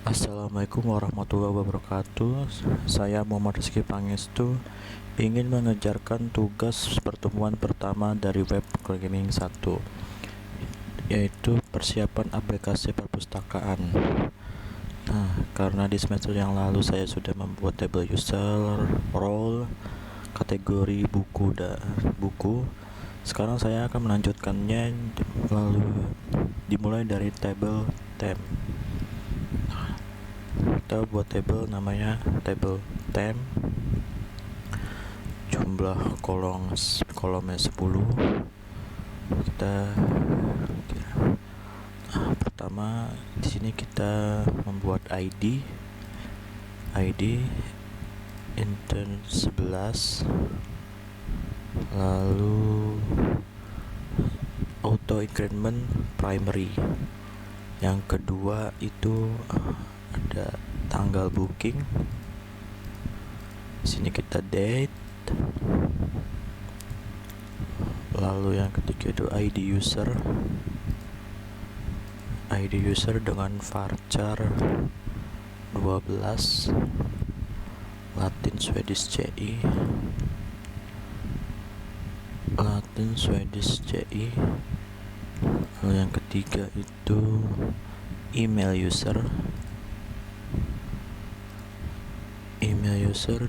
Assalamualaikum warahmatullahi wabarakatuh. Saya Muhammad Rizky Pangestu ingin mengejarkan tugas pertemuan pertama dari web programming 1, yaitu persiapan aplikasi perpustakaan. Nah, karena di semester yang lalu saya sudah membuat table user, role, kategori buku, sekarang saya akan melanjutkannya lalu dimulai dari table theme. Kita buat table namanya table theme, jumlah kolomnya 10. Pertama di sini kita membuat ID intern 11, lalu auto increment primary. Yang kedua itu ada tanggal booking. Di sini kita date. Lalu yang ketiga itu ID user dengan varchar 12 Latin Swedish CI. Lalu yang ketiga itu email user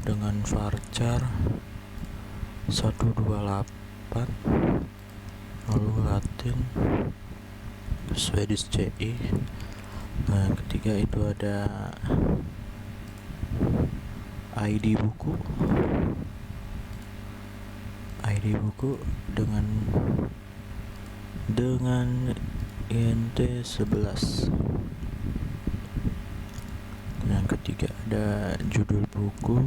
dengan varchar 128, lalu Latin Swedish CI. Nah, yang ketiga itu ada ID buku dengan INT 11. Yang ketiga ada judul buku,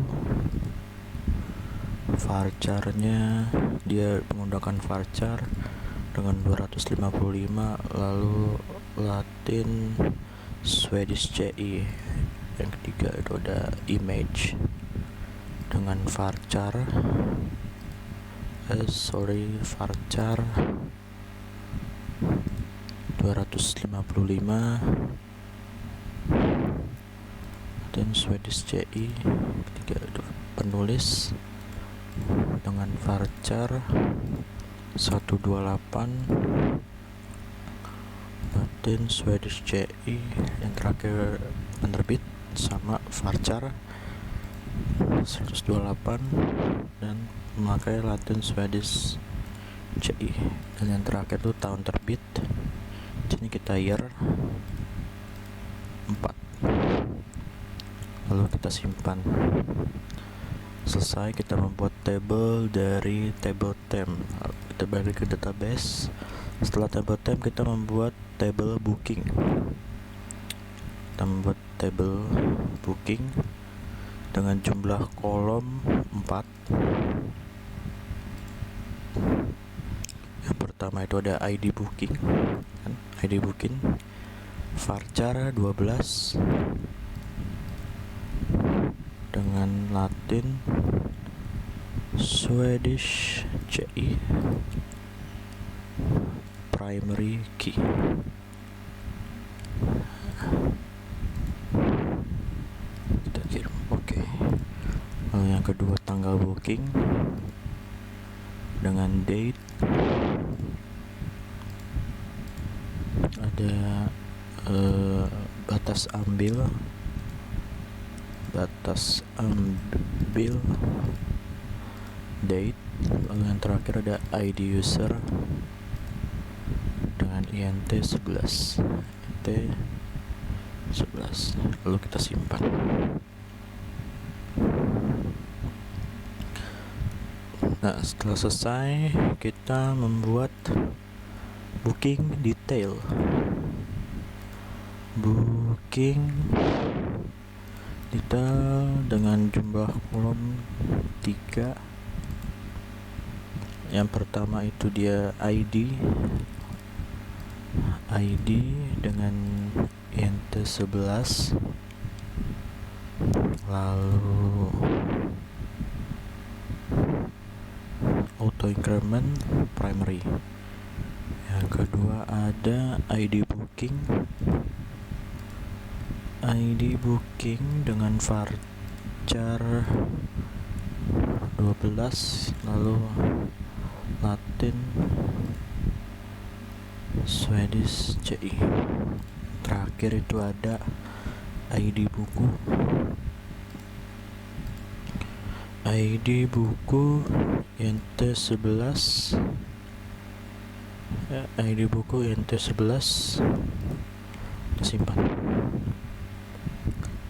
varcharnya dia menggunakan varchar dengan 255, lalu Latin Swedish CI. Yang ketiga itu ada image dengan varchar 255 dan Swedish CI. Ketiga itu penulis dengan varchar 128 dan Swedish CI. Yang terakhir penerbit sama varchar 128 dan memakai Latin Swedish CI. Dan yang terakhir itu tahun terbit. Di sini kita year 4. Lalu kita simpan. Selesai kita membuat table dari table theme. Kita balik ke database. Setelah table theme kita membuat table booking. Kita membuat table booking dengan jumlah kolom 4. Yang pertama itu ada ID booking, varchar 12 dengan Latin Swedish CI primary key. Kita kirim oke. Lalu yang kedua tanggal booking dengan date, ada batas ambil date. Lalu yang terakhir ada ID user dengan INT 11. Lalu kita simpan. Nah, setelah selesai kita membuat booking detail dengan jumlah kolom 3. Yang pertama itu dia ID dengan int 11, lalu auto increment primary. Yang kedua ada ID booking ID booking dengan varchar 12, lalu Latin Swedish CI. Terakhir itu ada ID buku INT11 ya, ID buku INT11 simpan.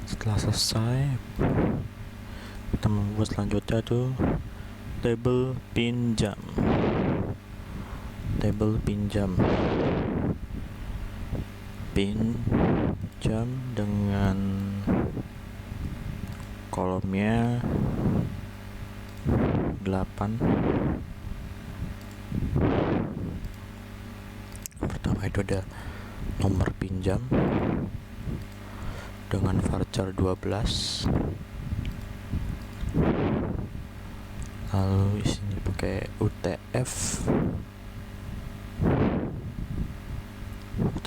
Setelah selesai, kita membuat selanjutnya tuh tabel pinjam dengan kolomnya 8. Pertama itu ada nomor pinjam dengan varchar 12, lalu isinya pakai UTF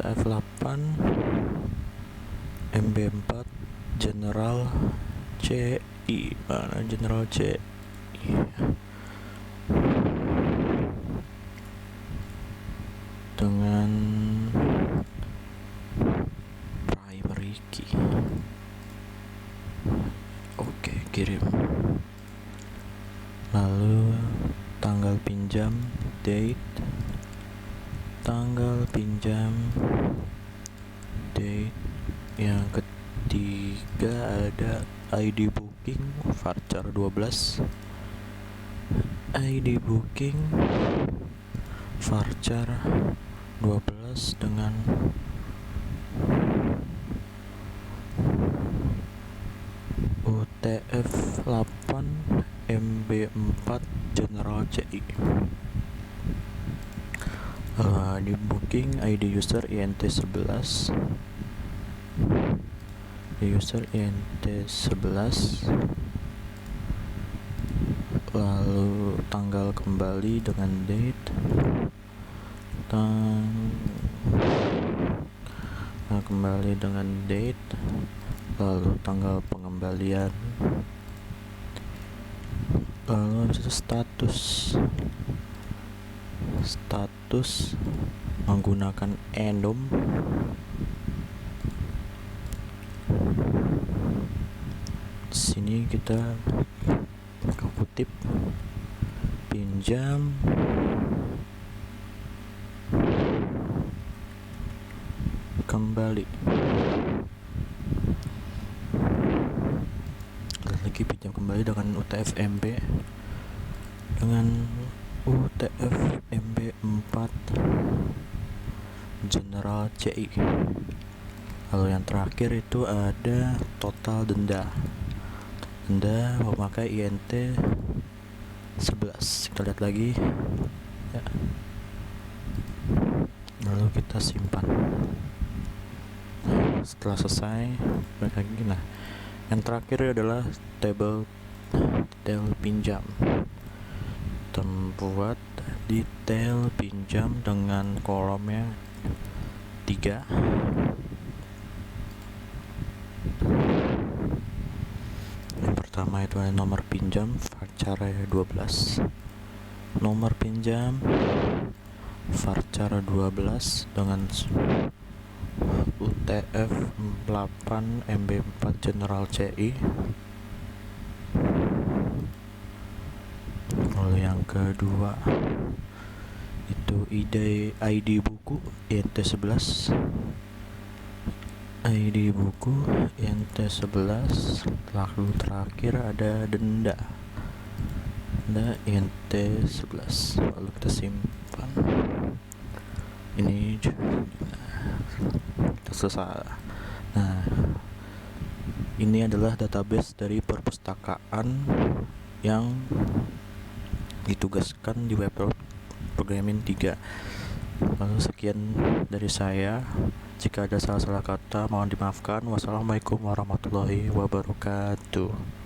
8 MB4 General CI. Mana General CI? Dengan primary key. Oke, kirim. Lalu tanggal pinjam, date, yang ketiga ada ID booking varchar 12, ID booking varchar 12 dengan UTF 8 MB4 General CI. Di booking ID user INT11, lalu tanggal kembali dengan date, lalu tanggal pengembalian, lalu status menggunakan enum. Di sini kita kutip pinjam kembali, lagi pinjam kembali dengan UTF MB UTF MB4 General CI. Lalu yang terakhir itu ada total denda memakai INT 11. Kita lihat lagi ya. Lalu kita simpan. Setelah selesai, nah yang terakhir adalah tabel detail pinjam. Membuat detail pinjam dengan kolomnya 3. Yang pertama itu ada nomor pinjam varchar 12, nomor pinjam varchar 12 dengan UTF 8 MB4 General CI. Lalu yang kedua itu ID buku INT11, lalu terakhir ada denda INT11. Lalu kita simpan. Ini kita selesai. Nah, ini adalah database dari perpustakaan yang ditugaskan di web programming 3. Lalu sekian dari saya. Jika ada salah-salah kata mohon dimaafkan. Wassalamualaikum warahmatullahi wabarakatuh.